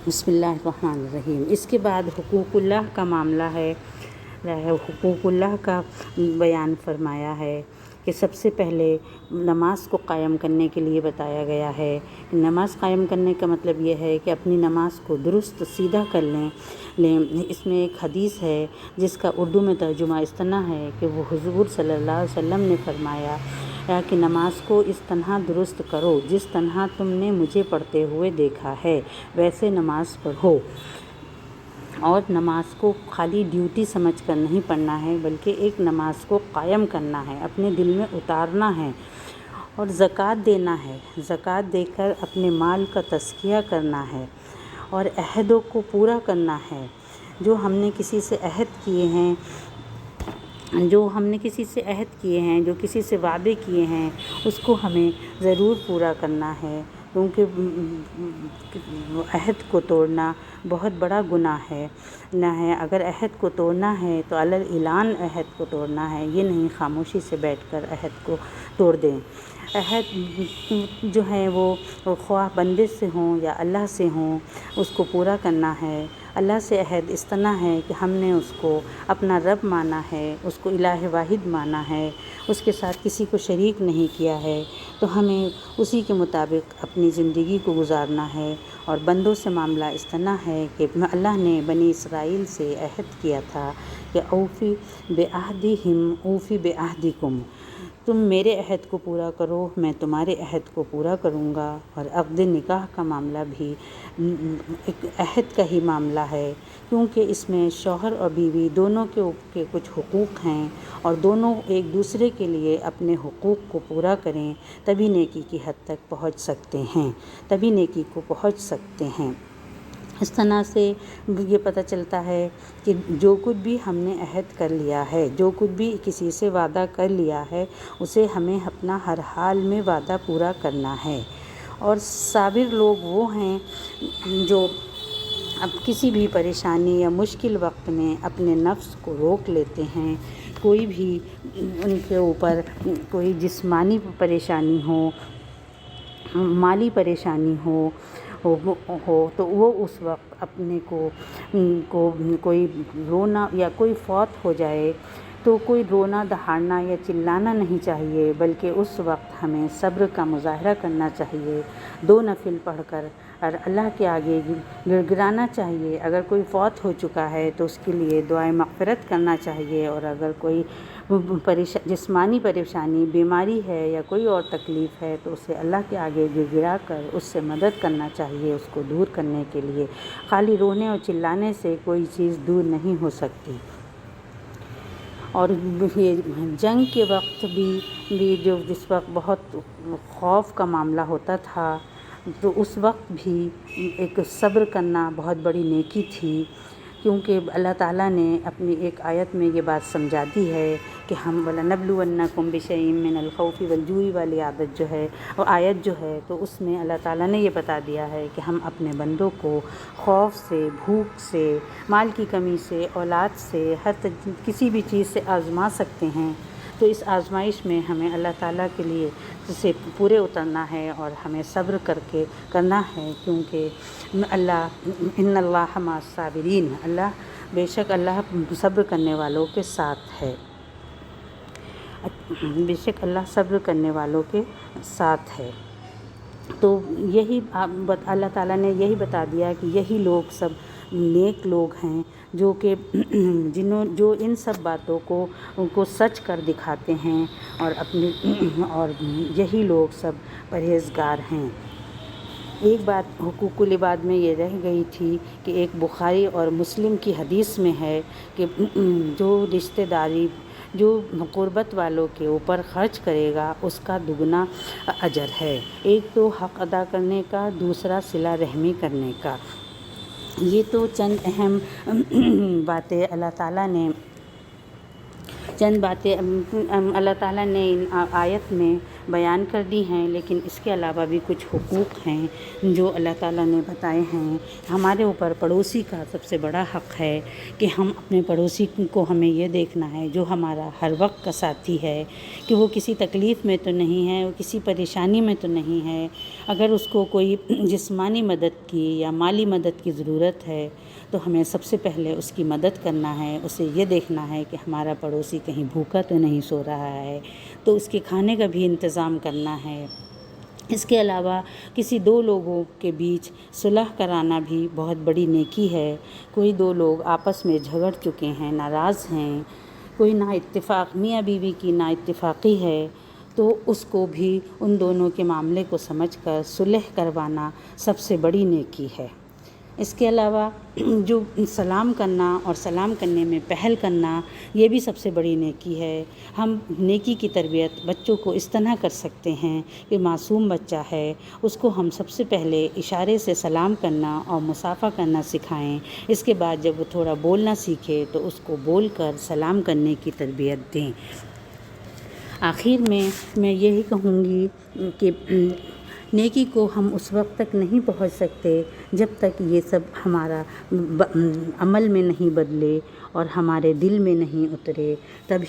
بسم اللہ الرحمن الرحیم۔ اس کے بعد حقوق اللہ کا معاملہ ہے۔ حقوق اللہ کا بیان فرمایا ہے کہ سب سے پہلے نماز کو قائم کرنے کے لیے بتایا گیا ہے۔ نماز قائم کرنے کا مطلب یہ ہے کہ اپنی نماز کو درست سیدھا کر لیں۔ اس میں ایک حدیث ہے جس کا اردو میں ترجمہ اس طرح ہے کہ وہ حضور صلی اللہ علیہ وسلم نے فرمایا کہ نماز کو اس طرح درست کرو جس طرح تم نے مجھے پڑھتے ہوئے دیکھا ہے، ویسے نماز پڑھو۔ اور نماز کو خالی ڈیوٹی سمجھ کر نہیں پڑھنا ہے بلکہ ایک نماز کو قائم کرنا ہے، اپنے دل میں اتارنا ہے اور زکوٰۃ دینا ہے۔ زکوٰۃ دے کر اپنے مال کا تزکیہ کرنا ہے اور عہدوں کو پورا کرنا ہے۔ جو ہم نے کسی سے عہد کیے ہیں، جو کسی سے وعدے کیے ہیں، اس کو ہمیں ضرور پورا کرنا ہے، کیونکہ عہد کو توڑنا بہت بڑا گناہ ہے۔ اگر عہد کو توڑنا ہے تو علی الاعلان عہد کو توڑنا ہے، یہ نہیں خاموشی سے بیٹھ کر عہد کو توڑ دیں۔ عہد جو ہے وہ خواہ بندے سے ہوں یا اللہ سے ہوں، اس کو پورا کرنا ہے۔ اللہ سے عہد اس طرح ہے کہ ہم نے اس کو اپنا رب مانا ہے، اس کو الہ واحد مانا ہے، اس کے ساتھ کسی کو شریک نہیں کیا ہے، تو ہمیں اسی کے مطابق اپنی زندگی کو گزارنا ہے۔ اور بندوں سے معاملہ اس طرح ہے کہ اللہ نے بنی اسرائیل سے عہد کیا تھا کہ اوفی بعہدہم اوفی بعہدکم، تم میرے عہد کو پورا کرو، میں تمہارے عہد کو پورا کروں گا۔ اور عقد نکاح کا معاملہ بھی ایک عہد کا ہی معاملہ ہے، کیونکہ اس میں شوہر اور بیوی دونوں کے کچھ حقوق ہیں اور دونوں ایک دوسرے کے لیے اپنے حقوق کو پورا کریں، تبھی نیکی کی حد تک پہنچ سکتے ہیں، تبھی نیکی کو پہنچ سکتے ہیں۔ اس طرح سے یہ پتہ چلتا ہے کہ جو کچھ بھی ہم نے عہد کر لیا ہے، جو کچھ بھی کسی سے وعدہ کر لیا ہے، اسے ہمیں اپنا ہر حال میں وعدہ پورا کرنا ہے۔ اور صابر لوگ وہ ہیں جو اب کسی بھی پریشانی یا مشکل وقت میں اپنے نفس کو روک لیتے ہیں۔ کوئی بھی ان کے اوپر کوئی جسمانی پریشانی ہو، مالی پریشانی ہو تو وہ اس وقت اپنے کو کوئی رونا یا کوئی فوت ہو جائے تو کوئی رونا دہاڑنا یا چلانا نہیں چاہیے، بلکہ اس وقت ہمیں صبر کا مظاہرہ کرنا چاہیے، 2 نفل پڑھ کر اور اللہ کے آگے گڑ گڑانا چاہیے۔ اگر کوئی فوت ہو چکا ہے تو اس کے لیے دعائے مغفرت کرنا چاہیے، اور اگر کوئی جسمانی پریشانی، بیماری ہے یا کوئی اور تکلیف ہے تو اسے اللہ کے آگے گڑ گڑا کر اس سے مدد کرنا چاہیے، اس کو دور کرنے کے لیے۔ خالی رونے اور چلانے سے کوئی چیز دور نہیں ہو سکتی۔ اور یہ جنگ کے وقت بھی جس وقت بہت خوف کا معاملہ ہوتا تھا تو اس وقت بھی ایک صبر کرنا بہت بڑی نیکی تھی، کیونکہ اللہ تعالیٰ نے اپنی ایک آیت میں یہ بات سمجھا دی ہے کہ ہم وَلَنَبْلُوَنَّكُمْ بِشَيْءٍ مِّنَ الْخَوْفِ وَالْجُوعِ والی عادت جو ہے اور آیت جو ہے، تو اس میں اللہ تعالیٰ نے یہ بتا دیا ہے کہ ہم اپنے بندوں کو خوف سے، بھوک سے، مال کی کمی سے، اولاد سے، کسی بھی چیز سے آزما سکتے ہیں۔ تو اس آزمائش میں ہمیں اللہ تعالیٰ کے لیے سے پورے اترنا ہے اور ہمیں صبر کر کے کرنا ہے، کیونکہ اللہ ان اللہ مع الصابرین، بے شک اللہ صبر کرنے والوں کے ساتھ ہے، بے شک اللہ صبر کرنے والوں کے ساتھ ہے۔ تو یہی اللہ تعالیٰ نے یہی بتا دیا کہ یہی لوگ سب نیک لوگ ہیں جو ان سب باتوں کو سچ کر دکھاتے ہیں، اور یہی لوگ سب پرہیزگار ہیں۔ ایک بات حقوق العباد میں یہ رہ گئی تھی کہ ایک بخاری اور مسلم کی حدیث میں ہے کہ جو رشتہ داری جو قربت والوں کے اوپر خرچ کرے گا اس کا دگنا اجر ہے، ایک تو حق ادا کرنے کا، دوسرا صلہ رحمی کرنے کا۔ یہ تو چند اہم باتیں اللہ تعالیٰ نے آیت میں بیان کر دی ہیں، لیکن اس کے علاوہ بھی کچھ حقوق ہیں جو اللہ تعالیٰ نے بتائے ہیں۔ ہمارے اوپر پڑوسی کا سب سے بڑا حق ہے کہ ہم اپنے پڑوسی کو ہمیں یہ دیکھنا ہے جو ہمارا ہر وقت کا ساتھی ہے کہ وہ کسی تکلیف میں تو نہیں ہے، وہ کسی پریشانی میں تو نہیں ہے۔ اگر اس کو کوئی جسمانی مدد کی یا مالی مدد کی ضرورت ہے تو ہمیں سب سے پہلے اس کی مدد کرنا ہے، اسے یہ دیکھنا ہے کہ ہمارا پڑوسی کہیں بھوکا تو نہیں سو رہا ہے، تو اس کے کھانے کا بھی انتظام کرنا ہے۔ اس کے علاوہ کسی دو لوگوں کے بیچ صلح کرانا بھی بہت بڑی نیکی ہے۔ کوئی دو لوگ آپس میں جھگڑ چکے ہیں، ناراض ہیں، کوئی نا اتفاق میاں بیوی کی نا اتفاقی ہے، تو اس کو بھی ان دونوں کے معاملے کو سمجھ کر صلح کروانا سب سے بڑی نیکی ہے۔ اس کے علاوہ جو سلام کرنا اور سلام کرنے میں پہل کرنا، یہ بھی سب سے بڑی نیکی ہے۔ ہم نیکی کی تربیت بچوں کو اس طرح کر سکتے ہیں کہ معصوم بچہ ہے، اس کو ہم سب سے پہلے اشارے سے سلام کرنا اور مصافحہ کرنا سکھائیں۔ اس کے بعد جب وہ تھوڑا بولنا سیکھے تو اس کو بول کر سلام کرنے کی تربیت دیں۔ آخر میں یہی کہوں گی کہ نیکی کو ہم اس وقت تک نہیں پہنچ سکتے جب تک یہ سب ہمارا عمل میں نہیں بدلے اور ہمارے دل میں نہیں اترے، تب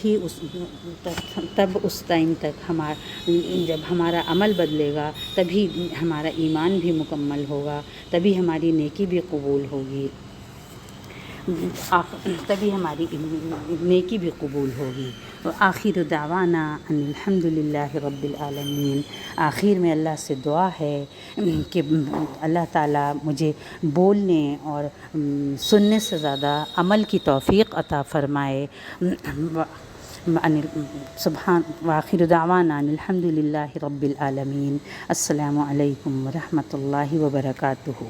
اس ٹائم تک جب ہمارا عمل بدلے گا تبھی ہمارا ایمان بھی مکمل ہوگا، تبھی ہماری نیکی بھی قبول ہوگی، تبھی ہماری نیکی بھی قبول ہوگی۔ آخر دعوانا ان الحمد للہ رب العالمین۔ آخر میں اللہ سے دعا ہے کہ اللہ تعالیٰ مجھے بولنے اور سننے سے زیادہ عمل کی توفیق عطا فرمائے۔ وآخر دعوانا ان الحمد للہ رب العالمین۔ السلام علیکم ورحمۃ اللہ وبرکاتہ۔